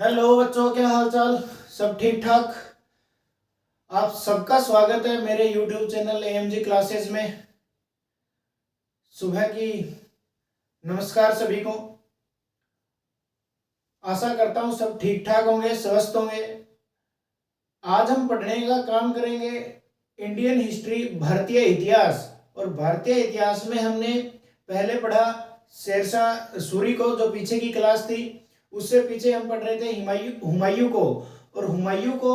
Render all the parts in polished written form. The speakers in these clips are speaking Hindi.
हेलो बच्चों, क्या हाल चाल। सब ठीक ठाक। आप सबका स्वागत है मेरे YouTube चैनल AMG क्लासेस में। सुबह की नमस्कार सभी को। आशा करता हूँ सब ठीक ठाक होंगे, स्वस्थ होंगे। आज हम पढ़ने का काम करेंगे इंडियन हिस्ट्री, भारतीय इतिहास। और भारतीय इतिहास में हमने पहले पढ़ा शेरशाह सूरी को, जो पीछे की क्लास थी। उससे पीछे हम पढ़ रहे थे हुमायूं को। और हुमायूं को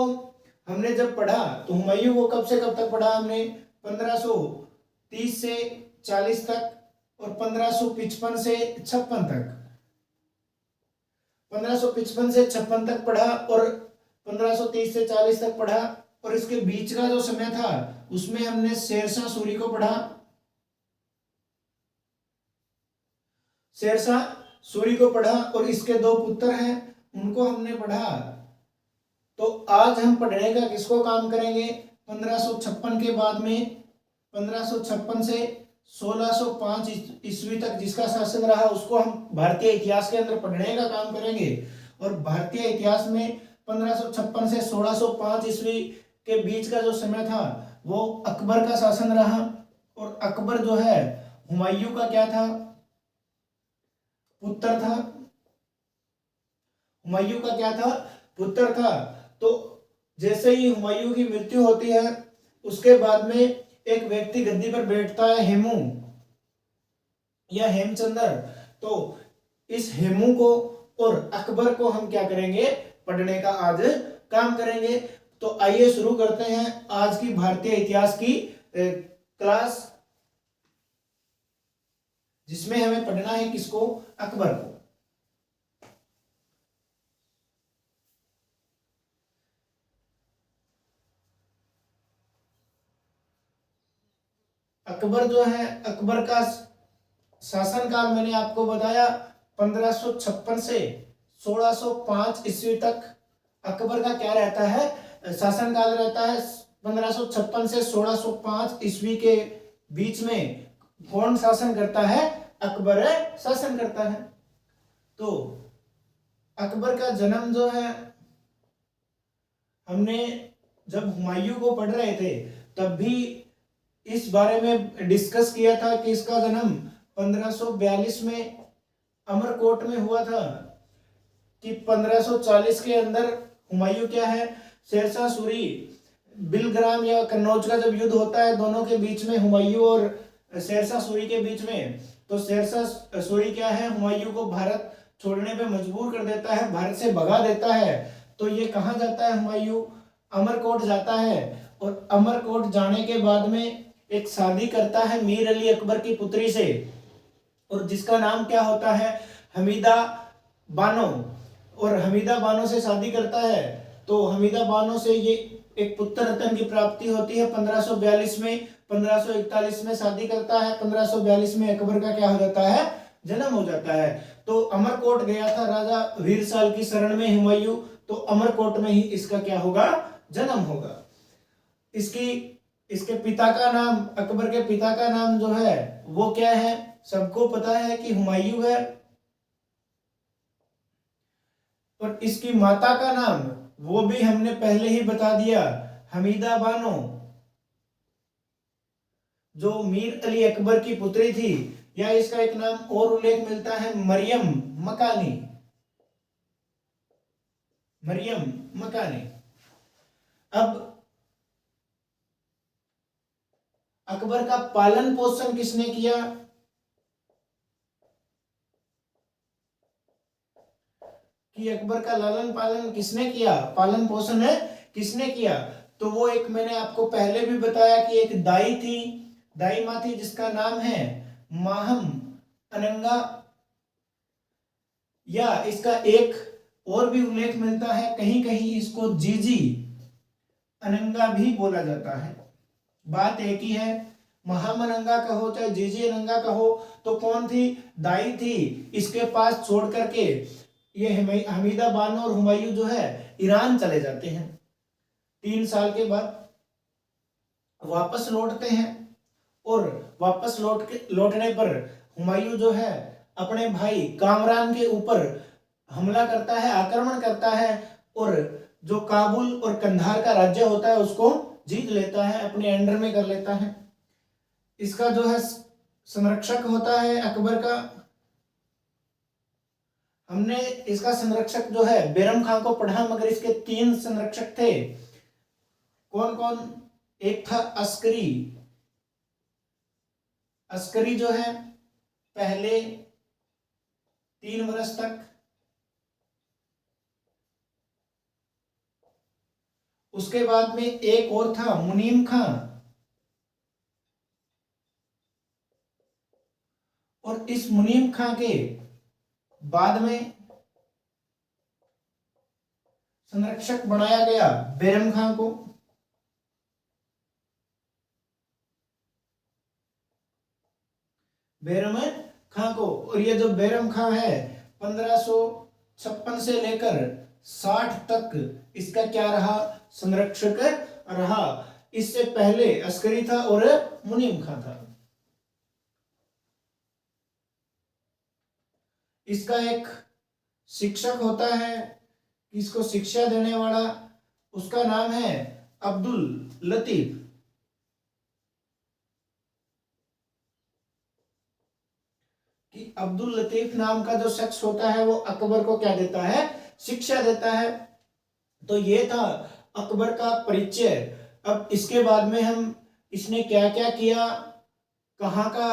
हमने जब पढ़ा तो हुमायूं को कब से कब तक पढ़ा हमने? 1530 से 40 तक और 1555 से 56 तक। 1555 से 56 तक पढ़ा और 1530 से 40 तक पढ़ा। और इसके बीच का जो समय था उसमें हमने शेरशाह सूरी को पढ़ा। शेरशाह सूरी को पढ़ा और इसके दो पुत्र हैं, उनको हमने पढ़ा। तो आज हम पढ़ने का किसको काम करेंगे? 1556 के बाद में 1556 से 1605 ईस्वी तक जिसका शासन रहा उसको हम भारतीय इतिहास के अंदर पढ़ने का काम करेंगे। और भारतीय इतिहास में 1556 से 1605 ईस्वी के बीच का जो समय था वो अकबर का शासन रहा। और अकबर जो है हुमायूं का क्या था? पुत्र था। हुमायूं का क्या था? पुत्र था। तो जैसे ही हुमायूं की मृत्यु होती है उसके बाद में एक व्यक्ति गद्दी पर बैठता है, हेमू या हेमचंद्र। तो इस हेमू को और अकबर को हम क्या करेंगे? पढ़ने का आज काम करेंगे। तो आइए शुरू करते हैं आज की भारतीय इतिहास की क्लास, जिसमें हमें पढ़ना है किसको? अकबर को। अकबर जो है, अकबर का शासनकाल मैंने आपको बताया 1556 से 1605 ईस्वी तक अकबर का क्या रहता है? शासनकाल रहता है। 1556 से 1605 ईस्वी के बीच में कौन शासन करता है? अकबर शासन करता है। तो अकबर का जन्म जो है, हमने जब हुमायूं को पढ़ रहे थे तब भी इस बारे में डिस्कस किया था कि इसका जन्म 1542 में अमरकोट में हुआ था। कि 1540 के अंदर हुमायूं क्या है, शेरशाह सूरी, बिलग्राम या कन्नौज का जब युद्ध होता है दोनों के बीच में, हुमायूं और शेरशाह सूरी के बीच में, तो शेरशाह सूरी क्या है, हुमायूं को भारत छोड़ने पे मजबूर कर देता है, भारत से भगा देता है। तो ये कहाँ जाता है हुमायूं? अमरकोट जाता है। और अमरकोट जाने के बाद में एक शादी करता है मीर अली अकबर की पुत्री से, और जिसका नाम क्या होता है? हमीदा बानो। और हमीदा बानो से शादी करता है। तो हमीदा बानो से ये एक पुत्र रत्न की प्राप्ति होती है 1542 में। 1541 में शादी करता है। 1542 में अकबर का क्या हो जाता है? जन्म हो जाता है। तो अमरकोट गया था राजा वीरसाल की शरण में हुमायूं, तो अमरकोट में ही इसका क्या होगा? जन्म होगा। इसके पिता का नाम, अकबर के पिता का नाम जो है वो क्या है? सबको पता है कि हुमायूं है। और इसकी माता का नाम वो भी हमने पहले ही बता दिया, हमीदा बानो, जो मीर अली अकबर की पुत्री थी। या इसका एक नाम और उल्लेख मिलता है, मरियम मकानी। मरियम मकानी। अब अकबर का पालन पोषण किसने किया? कि अकबर का लालन पालन किसने किया, पालन पोषण है किसने किया? तो वो एक मैंने आपको पहले भी बताया कि एक दाई थी, दाई माँ थी, जिसका नाम है माहम अनंगा। या इसका एक और भी उल्लेख मिलता है, कहीं कहीं इसको जीजी अनंगा भी बोला जाता है। बात एक ही है, महामनंगा कहो चाहे जीजी अनंगा कहो, तो कौन थी? दाई थी। इसके पास छोड़ करके ये हमीदा बानो और हुमायूं जो है ईरान चले जाते हैं। 3 साल के बाद वापस लौटते हैं। और वापस लौटने पर हुमायूं जो है अपने भाई कामरान के ऊपर हमला करता है, आक्रमण करता है और जो काबुल और कंधार का राज्य होता है उसको जीत लेता है, अपने अंडर में कर लेता है। इसका जो है संरक्षक होता है अकबर का, हमने इसका संरक्षक जो है बैरम खां को पढ़ा, मगर इसके 3 संरक्षक थे। कौन कौन? एक था अस्करी। अस्करी जो है पहले 3 वर्ष तक, उसके बाद में एक और था मुनीम खां, और इस मुनीम खां के बाद में संरक्षक बनाया गया बैरम खां को। बैरम खां को, और ये जो बैरम खां है 1556 से लेकर 60 तक इसका क्या रहा? संरक्षक रहा। इससे पहले अस्करी था और मुनीम खां था। इसका एक शिक्षक होता है, इसको शिक्षा देने वाला, उसका नाम है अब्दुल लतीफ। कि अब्दुल लतीफ नाम का जो शख्स होता है वो अकबर को क्या देता है? शिक्षा देता है। तो ये था अकबर का परिचय। अब इसके बाद में हम इसने क्या क्या किया, कहाँ का,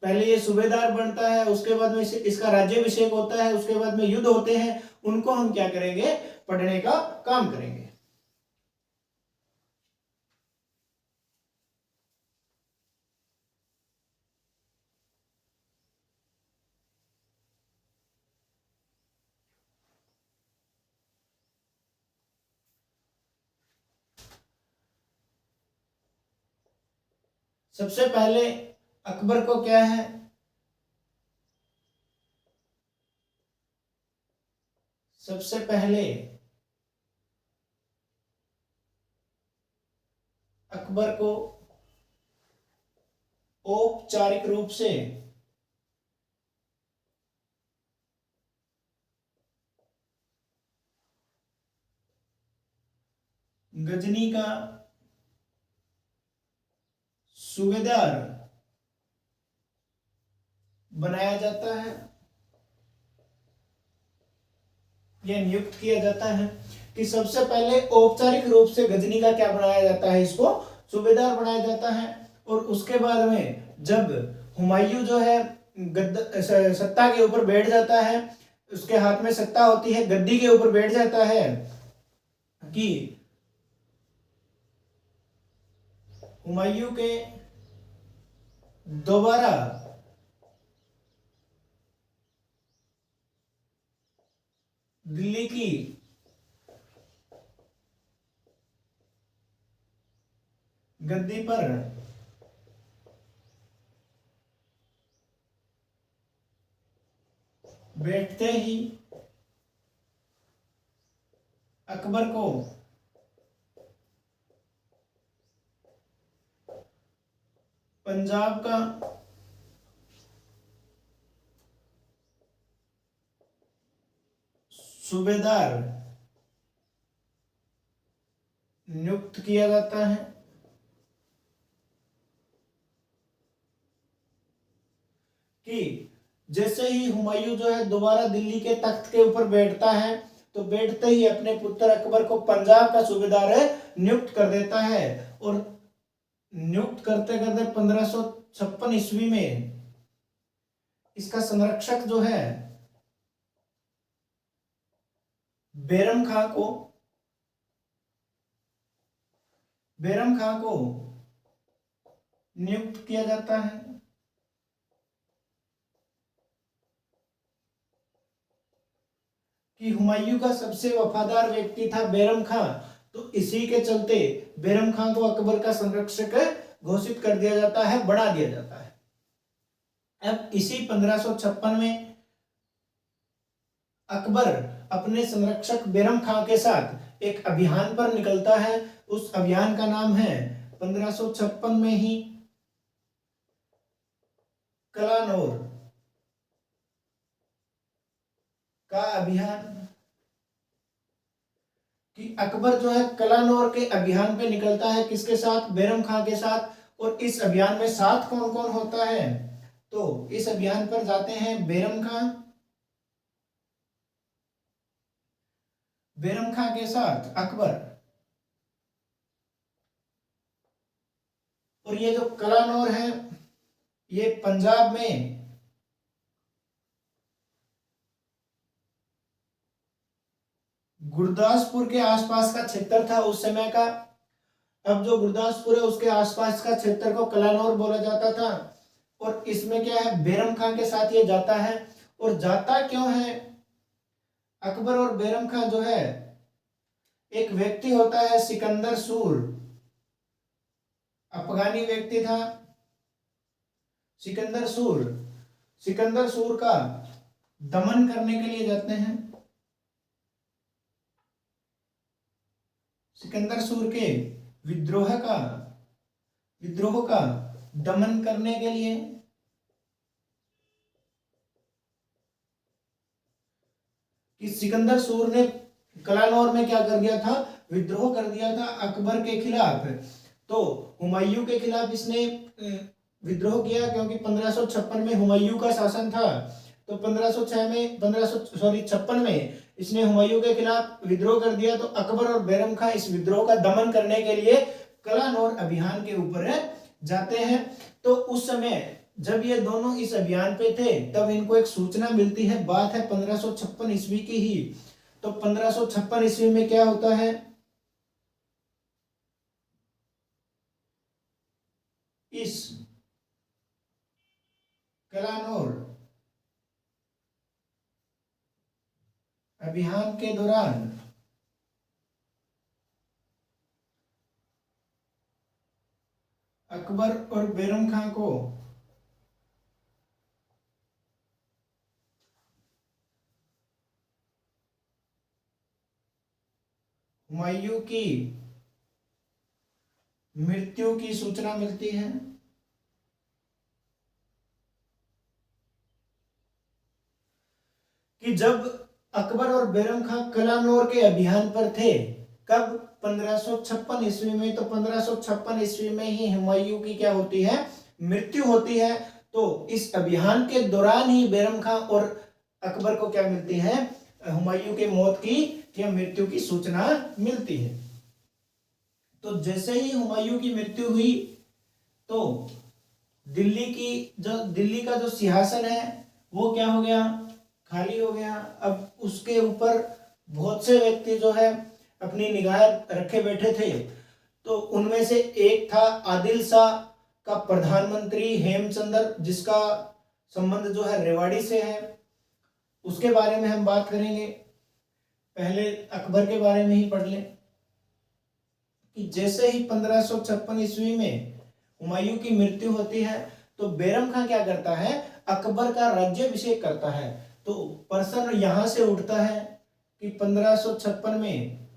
पहले ये सूबेदार बनता है, उसके बाद में इसका राज्याभिषेक होता है, उसके बाद में युद्ध होते हैं, उनको हम क्या करेंगे? पढ़ने का काम करेंगे। सबसे पहले अकबर को क्या है? सबसे पहले अकबर को औपचारिक रूप से गजनी का सूबेदार बनाया जाता है, यह नियुक्त किया जाता है। कि सबसे पहले औपचारिक रूप से गजनी का क्या बनाया जाता है? इसको सूबेदार बनाया जाता है। और उसके बाद में जब हुमायूं जो है सत्ता के ऊपर बैठ जाता है, उसके हाथ में सत्ता होती है, गद्दी के ऊपर बैठ जाता है, कि हुमायूं के दोबारा दिल्ली की गद्दी पर बैठते ही अकबर को पंजाब का सूबेदार नियुक्त किया जाता है। कि जैसे ही हुमायूं जो है दोबारा दिल्ली के तख्त के ऊपर बैठता है, तो बैठते ही अपने पुत्र अकबर को पंजाब का सूबेदार नियुक्त कर देता है। और नियुक्त करते करते 1556 ईस्वी में इसका संरक्षक जो है बैरम खां को नियुक्त किया जाता है। कि हुमायूं का सबसे वफादार व्यक्ति था बैरम खां, तो इसी के चलते बैरम खां को अकबर का संरक्षक घोषित कर दिया जाता है, बढ़ा दिया जाता है। अब इसी 1556 में अकबर अपने संरक्षक बैरम खां के साथ एक अभियान पर निकलता है। उस अभियान का नाम है 1556 में ही कलानौर का अभियान, कि अकबर जो है कलानौर के अभियान पे निकलता है किसके साथ, बैरम खां के साथ। और इस अभियान में साथ कौन कौन होता है, तो इस अभियान पर जाते हैं बैरम खां के साथ अकबर। और ये जो कलानौर है ये पंजाब में गुरदासपुर के आसपास का क्षेत्र था उस समय का। अब जो गुरदासपुर है उसके आसपास का क्षेत्र को कलानौर बोला जाता था। और इसमें क्या है, बैरम खां के साथ ये जाता है। और जाता क्यों है, अकबर और बैरम खां जो है, एक व्यक्ति होता है सिकंदर सूर, अफगानी व्यक्ति था सिकंदर सूर। सिकंदर सूर का दमन करने के लिए जाते हैं, सिकंदर सूर के विद्रोह का दमन करने के लिए। कि सिकंदर सूर ने कलानौर में क्या कर दिया था, विद्रोह कर दिया था अकबर के खिलाफ। तो हुमायूं के खिलाफ इसने विद्रोह किया, क्योंकि 1556 में हुमायूं का शासन था। तो 1556 में इसने हुमायूं के खिलाफ विद्रोह कर दिया। तो अकबर और बैरम खां इस विद्रोह का दमन करने के लिए कलानौर अभियान के ऊपर जाते हैं। तो उस समय जब ये दोनों इस अभियान पे थे तब इनको एक सूचना मिलती है, बात है 1556 ईस्वी की ही। तो 1556 ईस्वी में क्या होता है, इस कलानौर अभियान के दौरान अकबर और बैरम खां को हुमायूं की मृत्यु की सूचना मिलती है। कि जब अकबर और बैरम खां कलानौर के अभियान पर थे, कब, 1556 ईस्वी में। तो 1556 ईस्वी में ही हुमायूं की क्या होती है, मृत्यु होती है। तो इस अभियान के दौरान ही बैरम खां और अकबर को क्या मिलती है, हुमायूं के मौत की या मृत्यु की सूचना मिलती है। तो जैसे ही हुमायूं की मृत्यु हुई तो दिल्ली का जो सिंहासन है वो क्या हो गया, खाली हो गया। अब उसके ऊपर बहुत से व्यक्ति जो है अपनी निगाह रखे बैठे थे। तो उनमें से एक था आदिल शाह का प्रधानमंत्री हेमचंद्र, जिसका संबंध जो है रेवाड़ी से है। उसके बारे में हम बात करेंगे, पहले अकबर के बारे में ही पढ़ लें। कि जैसे ही 1556 ईस्वी में हुमायूं की मृत्यु होती है तो बैरम खां क्या करता है, अकबर का राज्याभिषेक करता है। तो प्रश्न यहां से उठता है कि 1556 में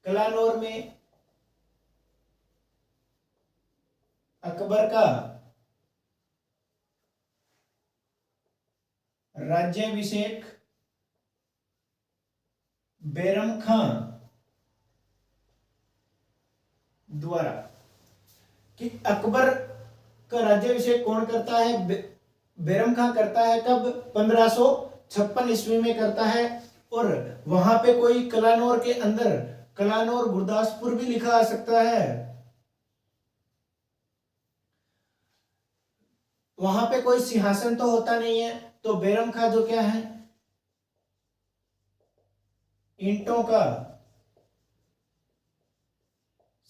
कलानौर में अकबर का राज्याभिषेक बैरम खां द्वारा, कि अकबर का राज्याभिषेक कौन करता है, बैरम खां करता है। कब, 1556 ईस्वी में करता है। और वहां पे कोई कलानौर के अंदर, कलानौर गुरदासपुर भी लिखा आ सकता है, वहां पे कोई सिंहासन तो होता नहीं है। तो बैरम खां जो क्या है, ईंटों का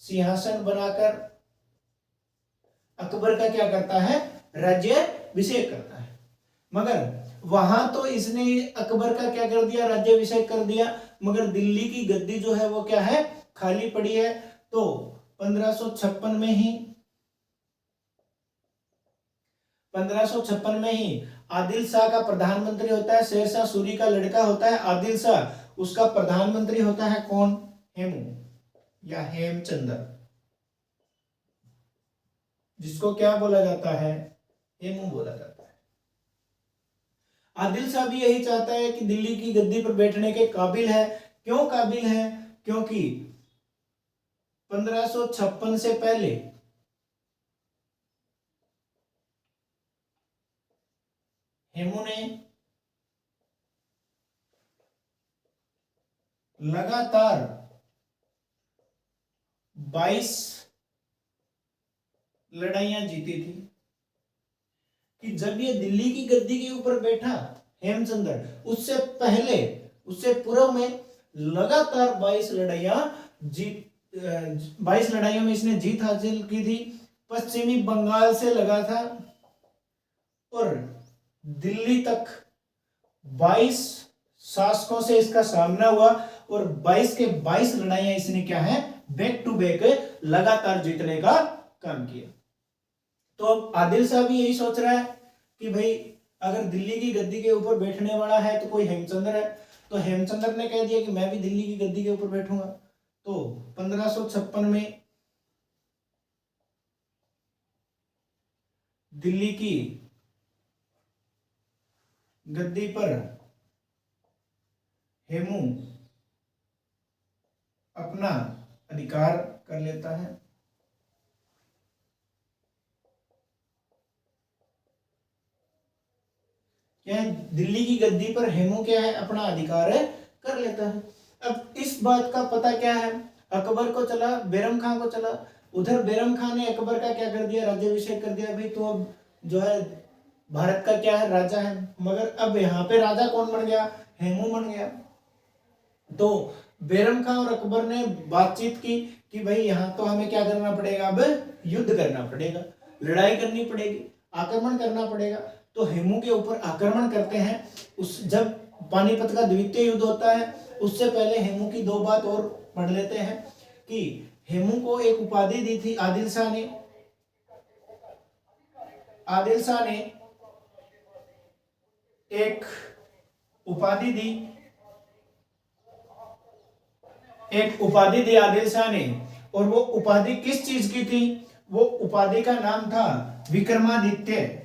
सिंहासन बनाकर अकबर का क्या करता है, राज्याभिषेक करता है। मगर वहां तो इसने अकबर का क्या कर दिया, राज्याभिषेक कर दिया, मगर दिल्ली की गद्दी जो है वो क्या है, खाली पड़ी है। तो 1556 में ही 1556 में ही आदिल शाह का प्रधानमंत्री होता है, शेर शाह सूरी का लड़का होता है आदिल शाह, उसका प्रधानमंत्री होता है कौन, हेमू या हेमचंद्र, जिसको क्या बोला जाता है, हेमू बोला जाता है। आदिल शाह भी यही चाहता है कि दिल्ली की गद्दी पर बैठने के काबिल है। क्यों काबिल है? क्योंकि 1556 से पहले हेमू ने लगातार 22 लड़ाइयां जीती थी। कि जब ये दिल्ली की गद्दी के ऊपर बैठा हेमचंद्र, उससे पहले, उससे पूर्व में लगातार 22 लड़ाइयां जीत 22 लड़ाइयों में इसने जीत हासिल की थी। पश्चिमी बंगाल से लगा था और दिल्ली तक 22 शासकों से इसका सामना हुआ और 22 के 22 लड़ाइयां इसने क्या है, बैक टू बैक लगातार जीतने का काम किया। तो अब आदिल शाह भी यही सोच रहा है कि भाई अगर दिल्ली की गद्दी के ऊपर बैठने वाला है तो कोई हेमचंद्र है। तो हेमचंद्र ने कह दिया कि मैं भी दिल्ली की गद्दी के ऊपर बैठूंगा। तो 1556 में दिल्ली की गद्दी पर हेमू अपना अधिकार कर लेता है। क्या है, दिल्ली की गद्दी पर हेमू क्या है, अपना अधिकार कर लेता है। अब इस बात का पता क्या है, अकबर को चला, बैरम खान को चला। उधर बैरम खान ने अकबर का क्या कर दिया, राज्याभिषेक कर दिया। भाई तो अब जो है भारत का क्या है, राजा है। मगर अब यहाँ पे राजा कौन बन गया, हेमू बन गया। तो बैरम खान और अकबर ने बातचीत की कि भाई यहाँ तो हमें क्या करना पड़ेगा, अब युद्ध करना पड़ेगा, लड़ाई करनी पड़ेगी, आक्रमण करना पड़ेगा। तो हेमू के ऊपर आक्रमण करते हैं। उस जब पानीपत का द्वितीय युद्ध होता है, उससे पहले हेमू की दो बात और पढ़ लेते हैं कि हेमू को एक उपाधि दी थी आदिल शाह ने। आदिल शाह ने एक उपाधि दी, एक उपाधि दी आदिल शाह ने। और वो उपाधि किस चीज की थी, वो उपाधि का नाम था विक्रमादित्य।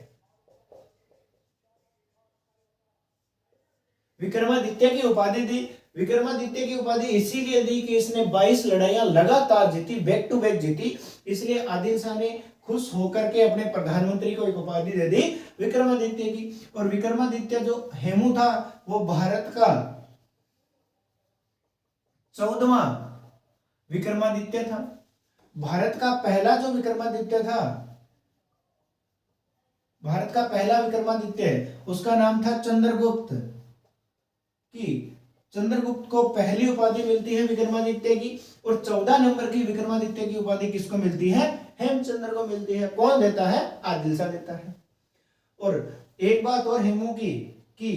विक्रमादित्य की उपाधि दी। विक्रमादित्य की उपाधि इसीलिए दी कि इसने 22 लड़ाइयां लगातार जीती, बैक टू बैक जीती। इसलिए आदिल शाह ने खुश होकर के अपने प्रधानमंत्री को एक उपाधि दे दी विक्रमादित्य की। और विक्रमादित्य जो हेमू था वो भारत का 14वां विक्रमादित्य था। भारत का पहला जो विक्रमादित्य था, भारत का पहला विक्रमादित्य, उसका नाम था चंद्रगुप्त। कि चंद्रगुप्त को पहली उपाधि मिलती है विक्रमादित्य की। और 14 नंबर की विक्रमादित्य की उपाधि किसको मिलती है, हेमचंद्र को मिलती है। कौन देता है, आदिल शाह देता है। और एक बात और हेमू की कि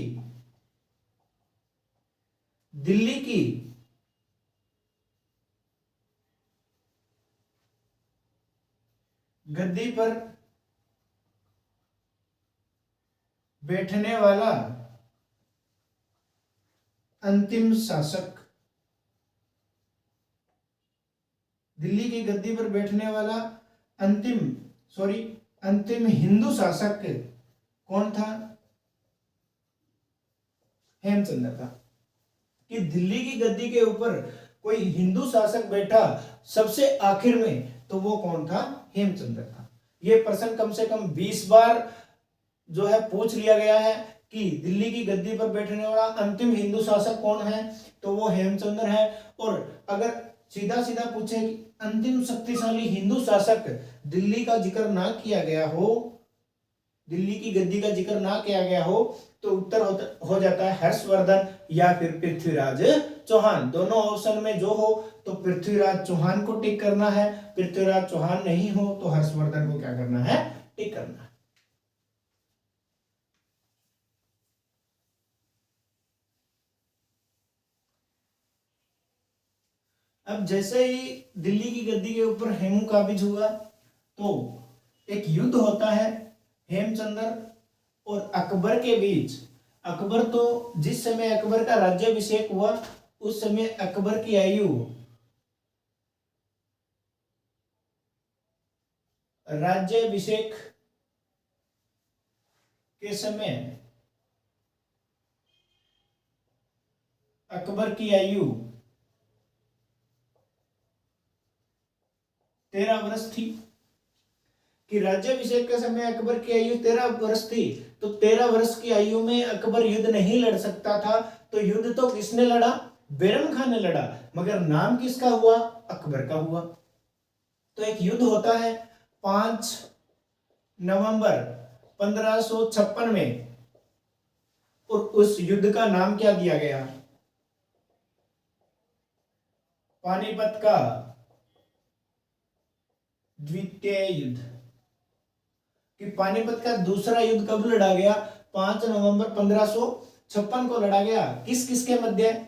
दिल्ली की गद्दी पर बैठने वाला अंतिम शासक, दिल्ली की गद्दी पर बैठने वाला अंतिम हिंदू शासक कौन था, हेमचंद्र था। कि दिल्ली की गद्दी के ऊपर कोई हिंदू शासक बैठा सबसे आखिर में, तो वो कौन था, हेमचंद्र था। ये प्रश्न कम से कम 20 बार जो है पूछ लिया गया है कि दिल्ली की गद्दी पर बैठने वाला अंतिम हिंदू शासक कौन है, तो वो हेमचंद्र है। और अगर सीधा सीधा पूछे कि अंतिम शक्तिशाली हिंदू शासक दिल्ली का जिक्र ना किया गया हो, दिल्ली की गद्दी का जिक्र ना किया गया हो, तो उत्तर हो जाता है हर्षवर्धन या फिर पृथ्वीराज चौहान। दोनों ऑप्शन में जो हो तो पृथ्वीराज चौहान को टिक करना है, पृथ्वीराज चौहान नहीं हो तो हर्षवर्धन को क्या करना है, टिक करना है। अब जैसे ही दिल्ली की गद्दी के ऊपर हेमू काबिज हुआ तो एक युद्ध होता है हेमचंद्र और अकबर के बीच। अकबर तो जिस समय अकबर का राज्याभिषेक हुआ उस समय अकबर की आयु राज्याभिषेक के समय अकबर की आयु 13 वर्ष थी, कि राज्याभिषेक के समय अकबर की आयु 13 वर्ष थी। तो 13 वर्ष की आयु में अकबर युद्ध नहीं लड़ सकता था, तो युद्ध तो किसने लड़ा? बैरम खान ने लड़ा, मगर नाम किसका हुआ? अकबर का हुआ। तो एक युद्ध होता है 5 नवंबर 1556 में, और उस युद्ध का नाम क्या दिया गया? पानीपत का द्वितीय युद्ध। कि पानीपत का दूसरा युद्ध कब लड़ा गया? 5 नवंबर 1556 को लड़ा गया। किस किस के मध्य?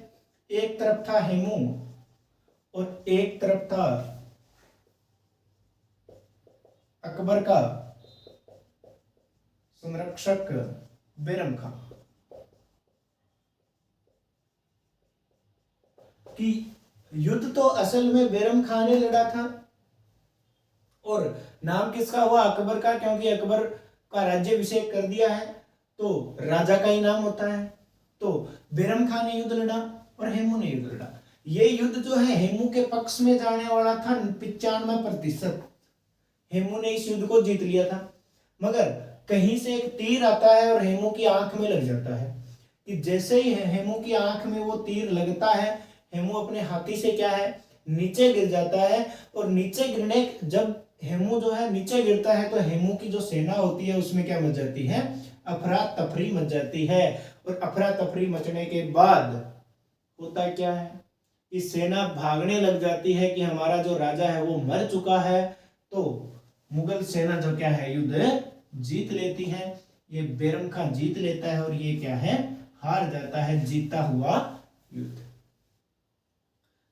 एक तरफ था हेमू और एक तरफ था अकबर का संरक्षक बैरम खान। कि युद्ध तो असल में बैरम खान ने लड़ा था, और नाम किसका हुआ? अकबर का, क्योंकि अकबर का राज्याभिषेक कर दिया है तो राजा का ही नाम होता है। तो बैरम खान ने युद्ध लड़ा और हेमू ने युद्ध लड़ा। ये युद्ध जो है हेमू के पक्ष में जाने वाला था 95%। हेमू ने इस युद्ध को जीत लिया था, मगर कहीं से एक तीर आता है और हेमू की आंख में लग जाता है। कि जैसे ही हेमू की आंख में वो तीर लगता है, हेमू अपने हाथी से क्या है, नीचे गिर जाता है। और नीचे गिरने, जब हेमू जो है नीचे गिरता है, तो हेमू की जो सेना होती है उसमें क्या मच जाती है? अफरा तफरी मच जाती है। और अफरा तफरी मचने के बाद होता क्या है? इस सेना भागने लग जाती है कि हमारा जो राजा है वो मर चुका है। तो मुगल सेना जो क्या है, युद्ध जीत लेती है। ये बैरम खान जीत लेता है और ये क्या है, हार जाता है, जीता हुआ युद्ध।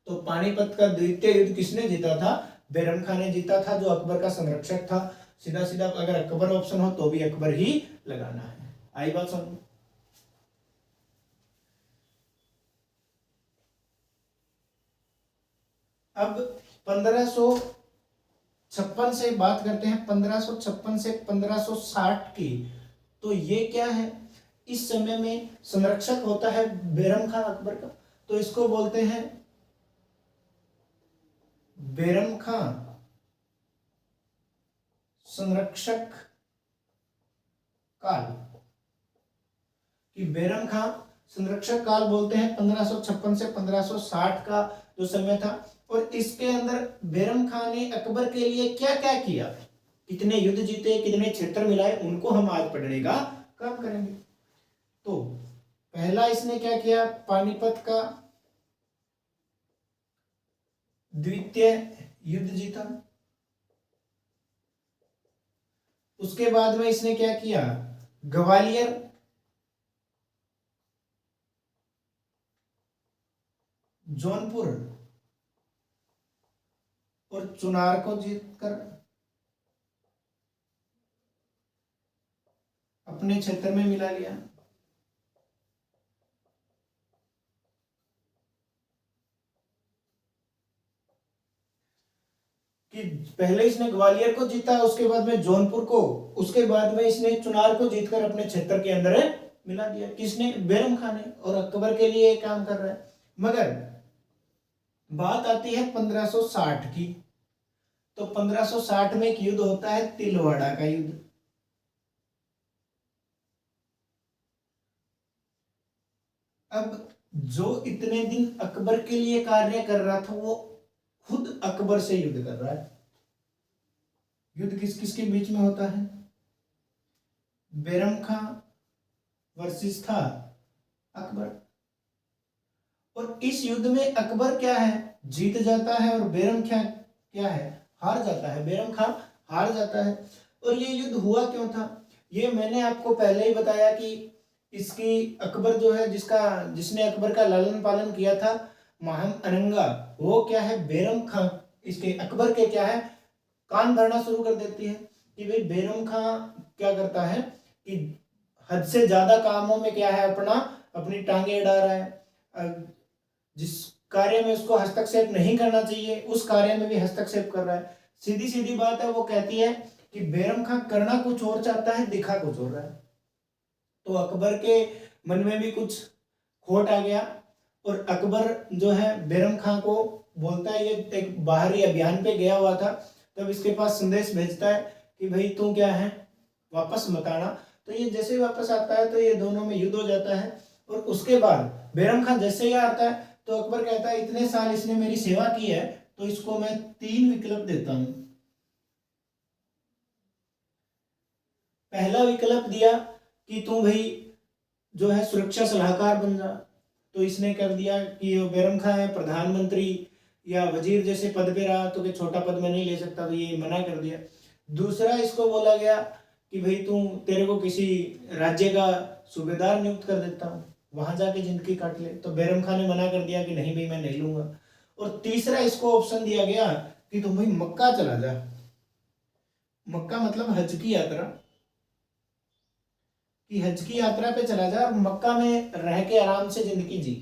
तो पानीपत का द्वितीय युद्ध किसने जीता था? बैरम खान ने जीता था, जो अकबर का संरक्षक था। सीधा सीधा अगर अकबर ऑप्शन हो तो भी अकबर ही लगाना है। आई बात समझ? अब 1556 से बात करते हैं, 1556 से 1560 की। तो ये क्या है? इस समय में संरक्षक होता है बैरम खान अकबर का, तो इसको बोलते हैं बैरम खान संरक्षक काल। कि बैरम खान संरक्षक काल बोलते हैं 1556 से 1560 का जो समय था। और इसके अंदर बैरम खान ने अकबर के लिए क्या क्या किया, कितने युद्ध जीते, कितने क्षेत्र मिलाए, उनको हम आज पढ़ने का काम करेंगे। तो पहला इसने क्या किया? पानीपत का द्वितीय युद्ध जीता। उसके बाद में इसने क्या किया? ग्वालियर, जौनपुर और चुनार को जीतकर अपने क्षेत्र में मिला लिया। कि पहले इसने ग्वालियर को जीता, उसके बाद में जौनपुर को, उसके बाद में इसने चुनार को जीतकर अपने क्षेत्र के अंदर मिला दिया। किसने? बैरम खान ने। और अकबर के लिए काम कर रहा है। मगर बात आती है 1560 की। तो 1560 में एक युद्ध होता है, तिलवाड़ा का युद्ध। अब जो इतने दिन अकबर के लिए कार्य कर रहा था, वो खुद अकबर से युद्ध कर रहा है। युद्ध किस किस के बीच में होता है? बैरम खान वर्सेस था अकबर। और इस युद्ध में अकबर क्या है, जीत जाता है, और बैरम क्या क्या है, हार जाता है। बैरम खान हार जाता है। और ये युद्ध हुआ क्यों था? ये मैंने आपको पहले ही बताया कि इसकी अकबर जो है, जिसने अकबर का लालन पालन किया था, महम अनंगा, वो क्या है, बैरम खान, इसके अकबर के क्या है, कान भरना शुरू कर देती है। कि भाई बैरम खान क्या करता है कि हद से ज्यादा कामों में क्या है, अपनी टांगे अड़ा रहा है। जिस कार्य में उसको हस्तक्षेप नहीं करना चाहिए, उस कार्य में भी हस्तक्षेप कर रहा है। सीधी सीधी बात है, वो कहती है कि बैरम खान करना कुछ और चाहता है, दिखा कुछ और रहा है। तो अकबर के मन में भी कुछ खोट आ गया, और अकबर जो है बैरम खां को बोलता है, ये एक बाहरी अभियान पे गया हुआ था, तब इसके पास संदेश भेजता है कि भाई तू क्या है वापस मत आना। तो ये जैसे ही वापस आता है तो ये दोनों में युद्ध हो जाता है। और उसके बाद बैरम खान जैसे ही आता है तो अकबर कहता है इतने साल इसने मेरी सेवा की है तो इसको मैं 3 विकल्प देता हूं। पहला विकल्प दिया कि तू भाई जो है सुरक्षा सलाहकार बन जा, तो इसने कर दिया कि बैरम खान है प्रधानमंत्री या वजीर जैसे पद पे रहा तो कि छोटा पद में नहीं ले सकता, तो ये मना कर दिया। दूसरा इसको बोला गया कि भाई तू तेरे को किसी राज्य का सूबेदार नियुक्त कर देता हूँ, वहां जाके जिंदगी काट ले, तो बैरम खान ने मना कर दिया कि नहीं भाई मैं नहीं लूंगा। और तीसरा इसको ऑप्शन दिया गया कि तुम भाई मक्का चला जा, मक्का मतलब हज की यात्रा, कि हज की यात्रा पे चला जा और मक्का में रह के आराम से जिंदगी जी।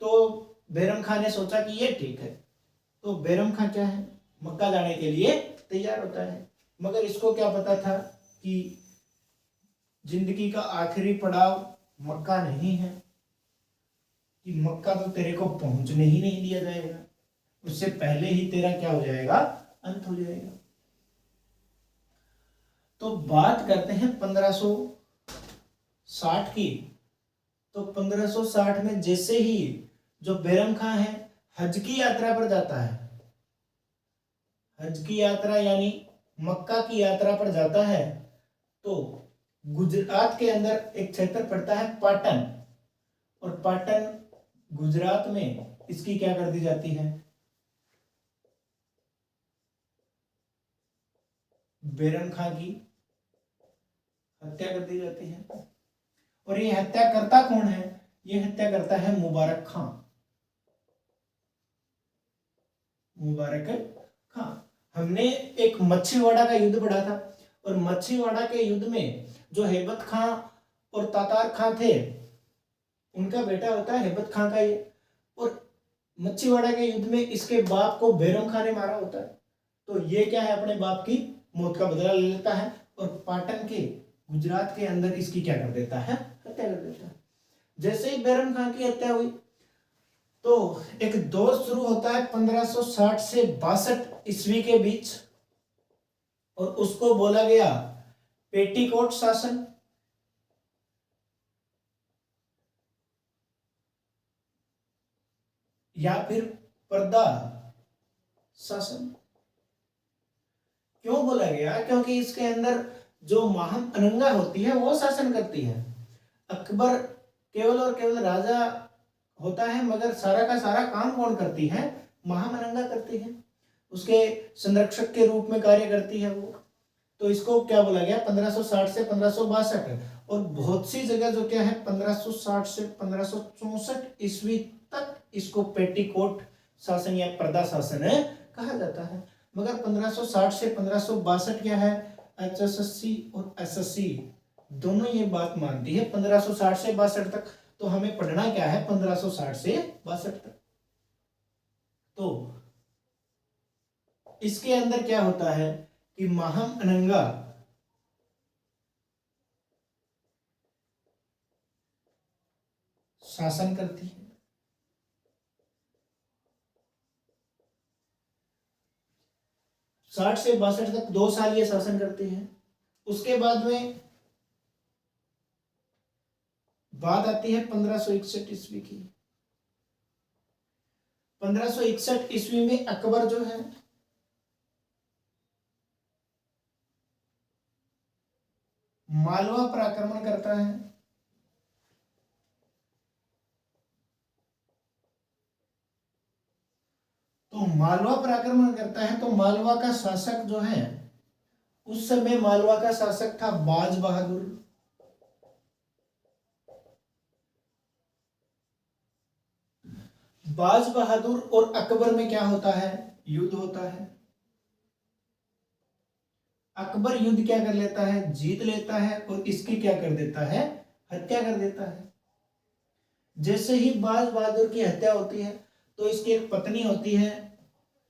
तो बैरम खान ने सोचा कि ये ठीक है, तो बैरम खान क्या है मक्का जाने के लिए तैयार होता है। मगर इसको क्या पता था कि जिंदगी का आखिरी पड़ाव मक्का नहीं है, कि मक्का तो तेरे को पहुंचने ही नहीं दिया जाएगा, उससे पहले ही तेरा क्या हो जाएगा, अंत हो जाएगा। तो बात करते हैं 1560 की। तो 1560 में जैसे ही जो बैरम खान है हज की यात्रा पर जाता है, हज की यात्रा यानी मक्का की यात्रा पर जाता है, तो गुजरात के अंदर एक क्षेत्र पड़ता है पाटन, और पाटन गुजरात में इसकी क्या कर दी जाती है, बैरम खान की हत्या कर दी जाती है। और ये हत्या करता कौन है, ये हत्या करता है मुबारक खां, मुबारक खां। हमने एक मच्छीवाड़ा का युद्ध पढ़ा था, और मच्छीवाड़ा के युद्ध में जो हेबत खां और तातार खां थे उनका बेटा होता है हेबत खां का ये, और मच्छीवाड़ा के युद्ध में इसके बाप को बैरम खां ने मारा होता है। तो ये क्या है अपने बाप की मौत का बदला ले लेता है और पाटन के गुजरात के अंदर इसकी क्या कर देता है, हत्या कर देता है। जैसे ही बैरम खां की हत्या हुई तो एक दौर शुरू होता है 1560 से 62 ईस्वी के बीच, और उसको बोला गया पेटीकोट शासन, या फिर पर्दा शासन। क्यों बोला गया, क्योंकि इसके अंदर जो महाम अनंगा होती है वो शासन करती है। अकबर केवल और केवल राजा होता है, मगर सारा का सारा काम कौन करती है, महामनंगा करती है, उसके संरक्षक के रूप में कार्य करती है वो। तो इसको क्या बोला गया 1560 से 1562, और बहुत सी जगह जो क्या है 1560 से 1564 ईस्वी तक इसको पेटीकोट शासन या पर्दा शासन कहा जाता है। मगर 1560 से 1562 क्या है, HSSC और SSC दोनों ये बात मानती है 1560 से 62 तक। तो हमें पढ़ना क्या है 1560 से 62 तक। तो इसके अंदर क्या होता है कि महाम अनंगा शासन करती है, 60 से 62 तक 2 साल ये शासन करती है। उसके बाद में बात आती है 1561 ईस्वी की। 1561 ईस्वी में अकबर जो है मालवा पर आक्रमण करता है। तो मालवा पर आक्रमण करता है, तो मालवा का शासक जो है उस समय मालवा का शासक था बाज बहादुर। बाज बहादुर और अकबर में क्या होता है, युद्ध होता है। अकबर युद्ध क्या कर लेता है, जीत लेता है, और इसकी क्या कर देता है, हत्या कर देता है। जैसे ही बाज बहादुर की हत्या होती है तो इसकी एक पत्नी होती है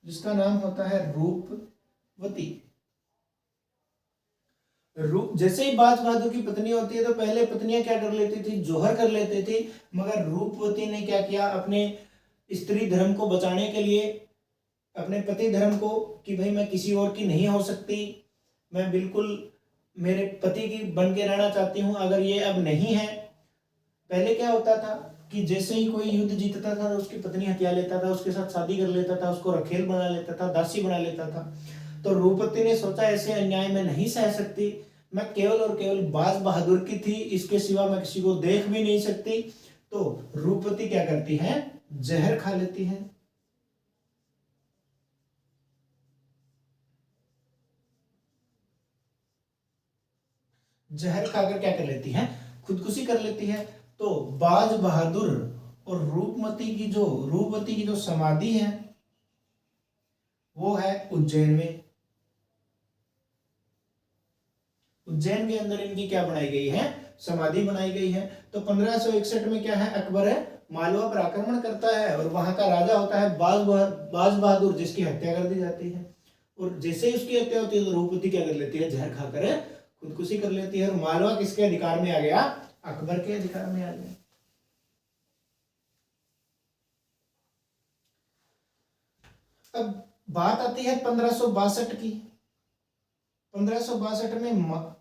जिसका नाम होता है रूपवती। जैसे ही बाज बहादुर की पत्नी होती है तो पहले पत्नियां क्या कर लेती थी, जोहर कर लेती थी, मगर रूपवती ने क्या किया, अपने स्त्री धर्म को बचाने के लिए, अपने पति धर्म को, कि भाई मैं किसी और की नहीं हो सकती, मैं बिल्कुल मेरे पति की बन के रहना चाहती हूँ, अगर ये अब नहीं है। पहले क्या होता था कि जैसे ही कोई युद्ध जीतता था तो उसकी पत्नी हथिया लेता था, उसके साथ शादी कर लेता था, उसको रखेल बना लेता था, दासी बना लेता था। तो रूपवती ने सोचा ऐसे अन्याय में नहीं सह सकती, मैं केवल और केवल बाज बहादुर की थी, इसके सिवा मैं किसी को देख भी नहीं सकती। तो रूपवती क्या करती है, जहर खा लेती है। जहर खाकर क्या कर लेती है, खुदकुशी कर लेती है। तो बाज बहादुर और रूपवती की जो समाधि है वो है उज्जैन में। उज्जैन के अंदर इनकी क्या बनाई गई है, समाधि बनाई गई है। तो 1561 में क्या है, अकबर है मालवा पर आक्रमण करता है और वहां का राजा होता है बाज बहादुर, जिसकी हत्या कर दी जाती है। और जैसे ही उसकी हत्या होती है तो रूपवती क्या कर लेती है, जहर खाकर खुदकुशी कर लेती है, और मालवा किसके अधिकार में आ गया, अकबर के अधिकार में आ गया। अब बात आती है 1562 की। 1562 में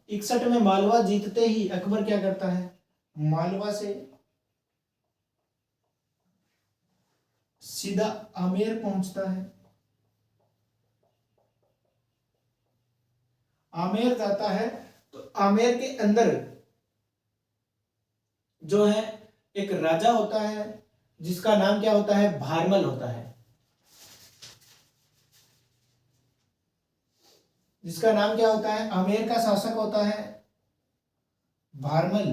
61 में मालवा जीतते ही अकबर क्या करता है, मालवा से सीधा आमेर पहुंचता है। आमेर जाता है तो आमेर के अंदर जो है एक राजा होता है जिसका नाम क्या होता है, भारमल होता है, जिसका नाम क्या होता है, आमेर का शासक होता है भारमल।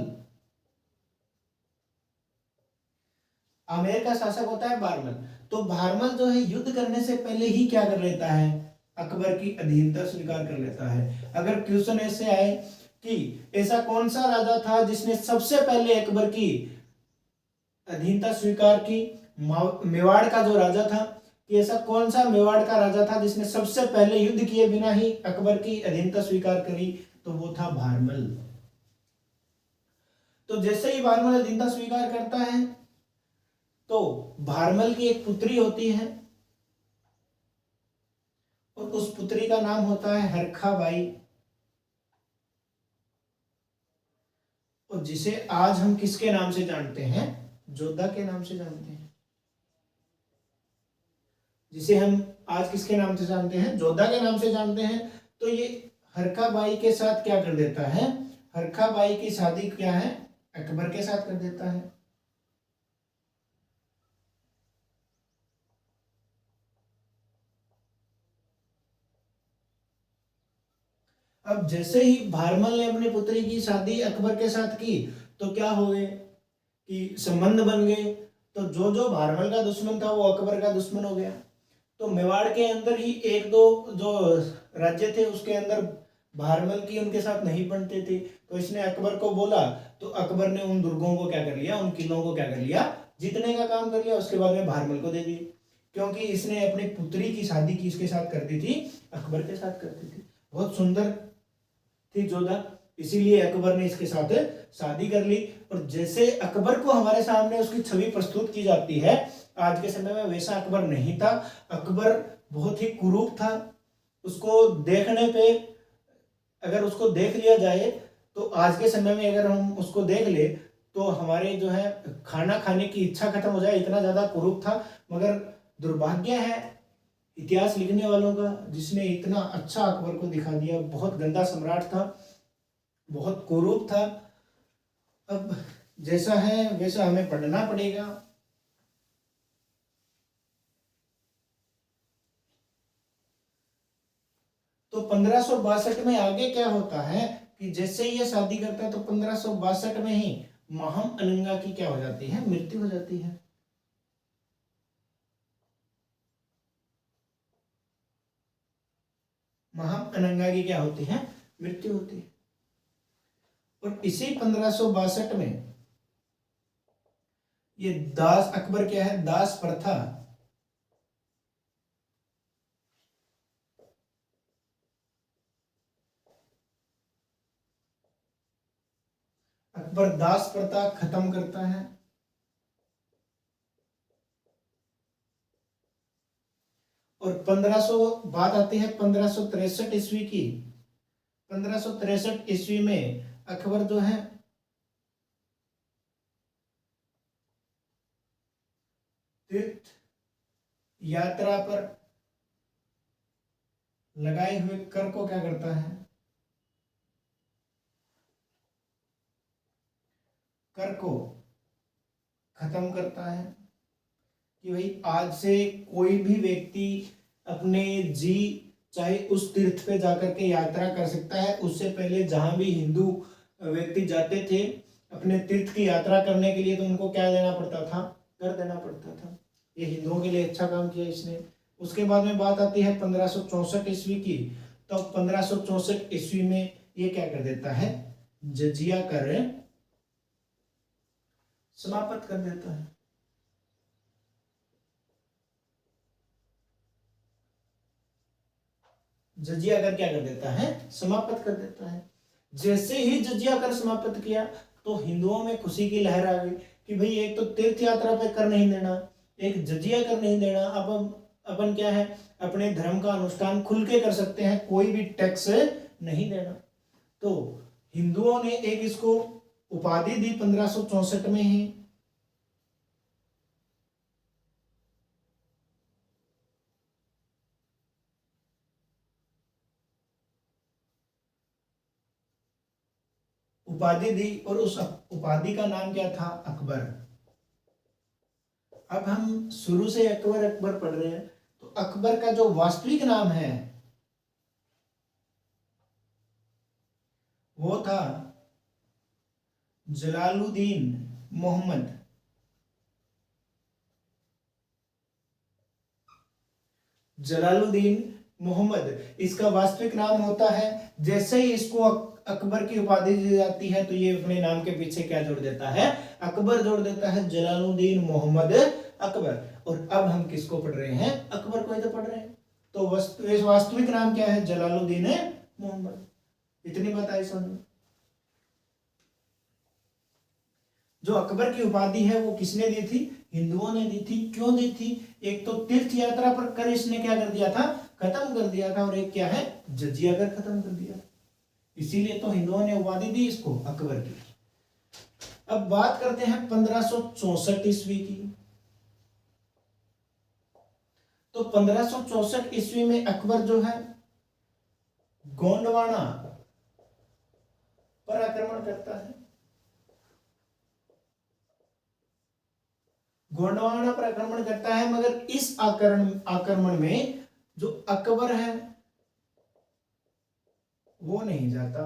आमेर का शासक होता है भारमल। तो भारमल जो है युद्ध करने से पहले ही क्या कर लेता है, अकबर की अधीनता स्वीकार कर लेता है। अगर क्वेश्चन ऐसे आए कि ऐसा कौन सा राजा था जिसने सबसे पहले अकबर की अधीनता स्वीकार की, मेवाड़ का जो राजा था, कि ऐसा कौन सा मेवाड़ का राजा था जिसने सबसे पहले युद्ध किए बिना ही अकबर की अधीनता स्वीकार करी, तो वो था भारमल। तो जैसे ही भारमल अधीनता स्वीकार करता है तो भारमल की एक पुत्री होती है और उस पुत्री का नाम होता है हरखा बाई, और जिसे आज हम किसके नाम से जानते हैं, जोधा के नाम से जानते हैं। जिसे हम आज किसके नाम से जानते हैं, जोधा के नाम से जानते हैं। तो ये हरखा बाई के साथ क्या कर देता है, हरखा बाई की शादी क्या है, अकबर के साथ कर देता है। अब जैसे ही भारमल ने अपनी पुत्री की शादी अकबर के साथ की तो क्या हो गए कि संबंध बन गए। तो जो जो भारमल का दुश्मन था वो अकबर का दुश्मन हो गया। तो मेवाड़ के अंदर ही एक दो जो राज्य थे उसके अंदर भारमल की उनके साथ नहीं बनते थे, तो इसने अकबर को बोला। तो अकबर ने उन दुर्गों को क्या कर लिया, उन किलों को क्या कर लिया, जीतने का काम कर लिया। उसके बाद में भारमल को दे दिए, क्योंकि इसने अपनी पुत्री की शादी किसके साथ कर दी थी, अकबर के साथ कर दी थी। बहुत सुंदर थी जोधा, इसीलिए अकबर ने इसके साथ शादी कर ली। और जैसे अकबर को हमारे सामने उसकी छवि प्रस्तुत की जाती है आज के समय में, वैसा अकबर नहीं था। अकबर बहुत ही कुरूप था। उसको देखने पे, अगर उसको देख लिया जाए तो आज के समय में अगर हम उसको देख ले तो हमारे जो है खाना खाने की इच्छा खत्म हो जाए, इतना ज्यादा कुरूप था। मगर दुर्भाग्य है इतिहास लिखने वालों का, जिसने इतना अच्छा अकबर को दिखा दिया। बहुत गंदा सम्राट था, बहुत कुरूप था। अब जैसा है वैसा हमें पढ़ना पड़ेगा। तो 1562 में आगे क्या होता है कि जैसे ही ये शादी करता है तो 1562 में ही महम अनंगा की क्या हो जाती है, मृत्यु हो जाती है। महम अनंगा की क्या होती है, मृत्यु होती है। और इसी 1562 में ये दास अकबर क्या है, दास प्रथा अकबर दास प्रथा खत्म करता है। और 1500 बात आती है 1563 ईस्वी की। 1563 ईस्वी में अकबर जो है तीर्थ यात्रा पर लगाए हुए कर को क्या करता है, कर को खत्म करता है कि भाई आज से कोई भी व्यक्ति अपने जी चाहे उस तीर्थ पे जाकर के यात्रा कर सकता है। उससे पहले जहां भी हिंदू व्यक्ति जाते थे अपने तीर्थ की यात्रा करने के लिए तो उनको क्या देना पड़ता था, कर देना पड़ता था। ये हिंदुओं के लिए अच्छा काम किया इसने। उसके बाद में बात आती है 1564 ईस्वी की। तो 1564 ईस्वी में ये क्या कर देता है, जजिया कर समाप्त कर देता है। जजिया कर क्या कर देता है, समाप्त कर देता है। जैसे ही जजिया कर समाप्त किया तो हिंदुओं में खुशी की लहर आ गई कि भाई एक तो तीर्थ यात्रा पे कर नहीं देना, एक जजिया कर नहीं देना, अब अपन क्या है अपने धर्म का अनुष्ठान खुल के कर सकते हैं, कोई भी टैक्स नहीं देना। तो हिंदुओं ने एक इसको उपाधि दी 1564 में ही, उपाधि दी और उस उपाधि का नाम क्या था, अकबर। अब हम शुरू से अकबर अकबर पढ़ रहे हैं तो अकबर का जो वास्तविक नाम है वो था जलालुद्दीन मोहम्मद। जलालुद्दीन मोहम्मद इसका वास्तविक नाम होता है। जैसे ही इसको अकबर की उपाधि दी जाती है तो ये अपने नाम के पीछे क्या जोड़ देता है, अकबर जोड़ देता है, जलालुद्दीन मोहम्मद अकबर। और अब हम किसको पढ़ रहे हैं, अकबर को ही तो पढ़ रहे हैं। तो वास्तविक नाम क्या है, जलालुद्दीन मोहम्मद। इतनी बात आई समझ। जो अकबर की उपाधि है वो किसने दी थी, हिंदुओं ने दी थी। क्यों दी थी, एक तो तीर्थ यात्रा पर कर इसने क्या कर दिया था, खत्म कर दिया था, और एक क्या है, जजिया कर खत्म कर दिया। इसीलिए तो हिंदुओं ने उपाधि दी इसको अकबर की। अब बात करते हैं 1564 ईस्वी की। तो 1564 ईस्वी में अकबर जो है गोंडवाना पर आक्रमण करता है। गोंडवाना पर आक्रमण करता है, मगर इस आक्रमण में जो अकबर है वो नहीं जाता,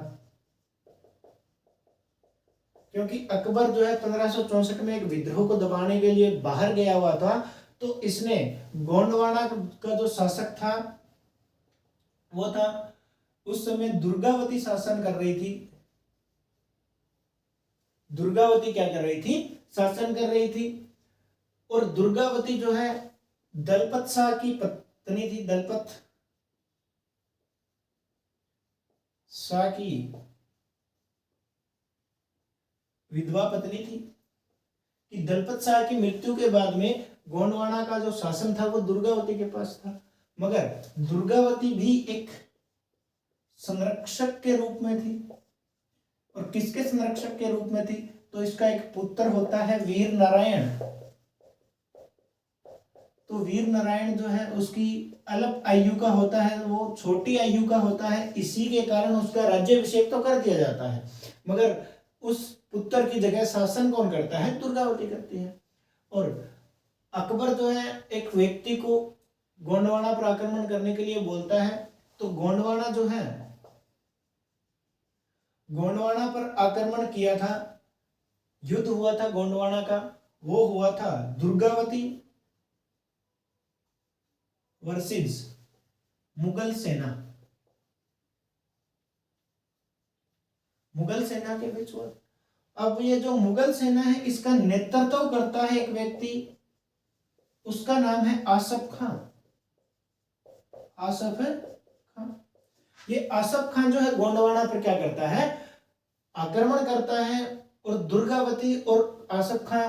क्योंकि अकबर जो है 1564 में एक विद्रोह को दबाने के लिए बाहर गया हुआ था। तो इसने गोंडवाना का जो शासक था वो था, उस समय दुर्गावती शासन कर रही थी। दुर्गावती क्या कर रही थी, शासन कर रही थी। और दुर्गावती जो है दलपत शाह की पत्नी थी, दलपत शाह की विधवा पत्नी थी। कि दलपत शाह की मृत्यु के बाद में गोंडवाना का जो शासन था वो दुर्गावती के पास था। मगर दुर्गावती भी एक संरक्षक के रूप में थी। और किसके संरक्षक के रूप में थी, तो इसका एक पुत्र होता है वीर नारायण। तो वीर नारायण जो है उसकी अल्प आयु का होता है, वो छोटी आयु का होता है, इसी के कारण उसका राज्याभिषेक तो कर दिया जाता है, मगर उस पुत्र की जगह शासन कौन करता है, दुर्गावती करती है। और अकबर जो है एक व्यक्ति को गोंडवाना पर आक्रमण करने के लिए बोलता है। तो गोंडवाना जो है, गोंडवाना पर आक्रमण किया था, युद्ध हुआ था गोंडवाना का, वो हुआ था दुर्गावती वर्सेस मुगल सेना। मुगल सेना के बीच हुआ। अब ये जो मुगल सेना है इसका नेतृत्व करता है एक व्यक्ति, उसका नाम है आसफ खां। आसफ खां, ये आसफ खां जो है गोंडवाना पर क्या करता है, आक्रमण करता है। और दुर्गावती और आसफ खां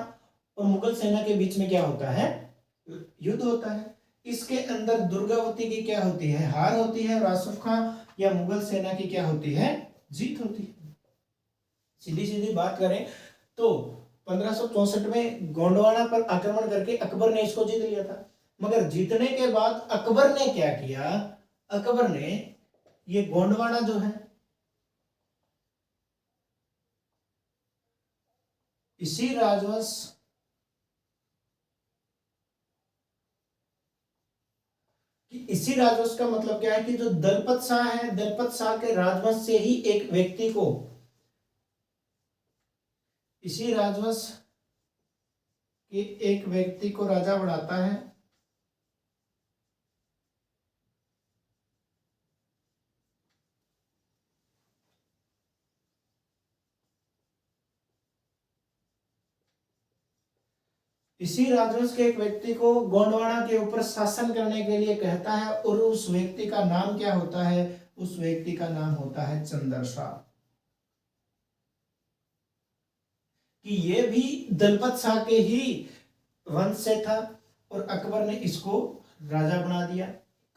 और मुगल सेना के बीच में क्या होता है, युद्ध होता है। इसके अंदर दुर्गावती की क्या होती है, हार होती है, और आसफ खां या मुगल सेना की क्या होती है, जीत होती है। सीधी सीधी बात करें तो 1564 में गोंडवाना पर आक्रमण करके अकबर ने इसको जीत लिया था, मगर जीतने के बाद अकबर ने क्या किया, अकबर ने ये गोंडवाना जो है इसी राजवंश इसी राजवंश का मतलब क्या है कि जो दलपत शाह है, दलपत शाह के राजवंश से ही एक व्यक्ति को, इसी राजवंश के एक व्यक्ति को राजा बनाता है। इसी राजवंश के एक व्यक्ति को गोंडवाना के ऊपर शासन करने के लिए कहता है, और उस व्यक्ति का नाम क्या होता है, उस व्यक्ति का नाम होता है चंद्रशाह। कि ये भी दलपत शाह के ही वंश से था, और अकबर ने इसको राजा बना दिया।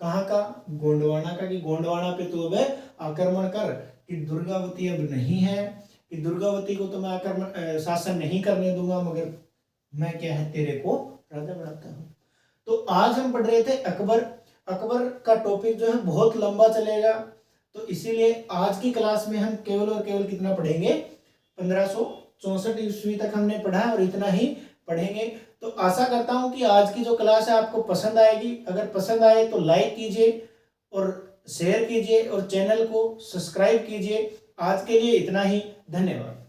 कहाँ का, गोंडवाना का, कि गोंडवाना पे तो अब आक्रमण कर, कि दुर्गावती अब नहीं है, कि दुर्गावती को तो मैं आक्रमण शासन नहीं करने दूंगा, मगर मैं क्या है तेरे को राजा बनाता हूं। तो आज हम पढ़ रहे थे अकबर। अकबर का टॉपिक जो है बहुत लंबा चलेगा, तो इसीलिए आज की क्लास में हम केवल और केवल कितना पढ़ेंगे, 1564 ईस्वी तक हमने पढ़ा है, और इतना ही पढ़ेंगे। तो आशा करता हूं कि आज की जो क्लास है आपको पसंद आएगी। अगर पसंद आए तो लाइक कीजिए और शेयर कीजिए और चैनल को सब्सक्राइब कीजिए। आज के लिए इतना ही, धन्यवाद।